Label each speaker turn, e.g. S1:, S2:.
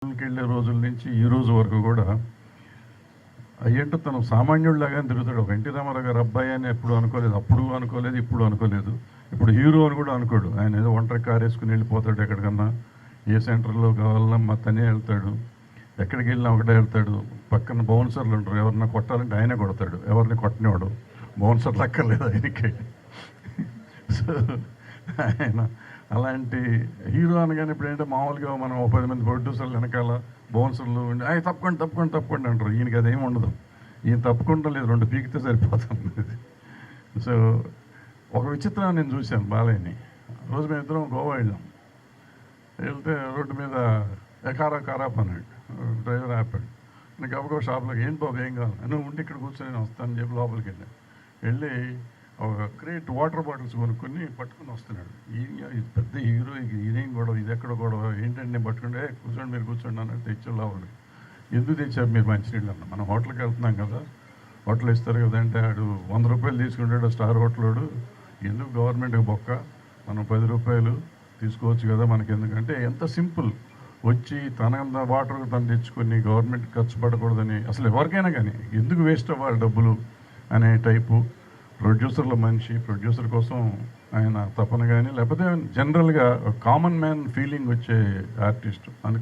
S1: వెళ్ళే రోజుల నుంచి ఈ రోజు వరకు కూడా అయ్యంటే తను సామాన్యుడిలాగానే తిరుగుతాడు. ఒక ఎన్టీ రామారావు గారు అబ్బాయి అని ఎప్పుడు అనుకోలేదు, అప్పుడు అనుకోలేదు, ఇప్పుడు అనుకోలేదు. ఇప్పుడు హీరో అని కూడా అనుకోడు. ఆయన ఏదో ఒంటరి కారు వేసుకుని వెళ్ళిపోతాడు ఎక్కడికన్నా, ఏ సెంటర్లో కావాలన్నా మా తనే వెళ్తాడు, ఎక్కడికి వెళ్ళినా ఒకటే వెళ్తాడు. పక్కన బౌన్సర్లు ఉంటారు, ఎవరన్నా కొట్టాలంటే ఆయనే కొడతాడు, ఎవరిని కొట్టనివాడు. బౌన్సర్లు అక్కర్లేదు ఆయనకి. సో ఆయన అలాంటి హీరో అనగానే ఇప్పుడు ఏంటంటే మామూలుగా మనం 10 మంది ప్రొడ్యూసర్లు వెనకాల బౌన్సర్లు ఉండి అవి తప్పకుండా తప్పకుండా తప్పకుండా అంటారు. ఈయనకి అదేమి ఉండదు. ఈయన తప్పకుండా లేదు, 2 పీకితే సరిపోతుంది. సో ఒక విచిత్రం నేను చూశాను బాలయ్యని. రోజు మేము ఇద్దరం గోవా వెళ్ళాం. వెళ్తే రోడ్డు మీద కారాప్ అన్నాడు, డ్రైవర్ ఆపాడు. నేను గబగబా షాప్లోకి ఏంటి బాబు ఏం కావాలి, నువ్వు ఉండి ఇక్కడ కూర్చొని నేను వస్తాను చెప్పి లోపలికి వెళ్ళాను. వెళ్ళి ఒక క్రేట్ వాటర్ బాటిల్స్ కొనుక్కొని పట్టుకుని వస్తున్నాడు. ఇది పెద్ద హీరో, ఇదేం గొడవ, ఇది ఎక్కడ గొడవ ఏంటంటే నేను పట్టుకుంటే కూర్చోండి మీరు కూర్చోండి అన్నట్టు తెచ్చి లోపలికి. ఎందుకు తెచ్చారు మీరు మంచినీళ్ళు అన్న, మనం హోటల్కి వెళ్తున్నాం కదా, హోటల్ ఇస్తారు కదా అంటే ఆడు 100 రూపాయలు తీసుకుంటాడు స్టార్ హోటలోడు, ఎందుకు గవర్నమెంట్కి బొక్క, మనం 10 రూపాయలు తీసుకోవచ్చు కదా మనకి, ఎందుకంటే ఎంత సింపుల్. వచ్చి తన వాటర్ తను తెచ్చుకొని గవర్నమెంట్ ఖర్చు పడకూడదని, అసలు ఎవరికైనా కానీ ఎందుకు వేస్ట్ అవ్వాలి డబ్బులు అనే టైపు. ప్రొడ్యూసర్ల మనిషి, ప్రొడ్యూసర్ కోసం ఆయన తపన కానీ, లేకపోతే జనరల్గా కామన్ మ్యాన్ ఫీలింగ్ వచ్చే ఆర్టిస్ట్. అందుకే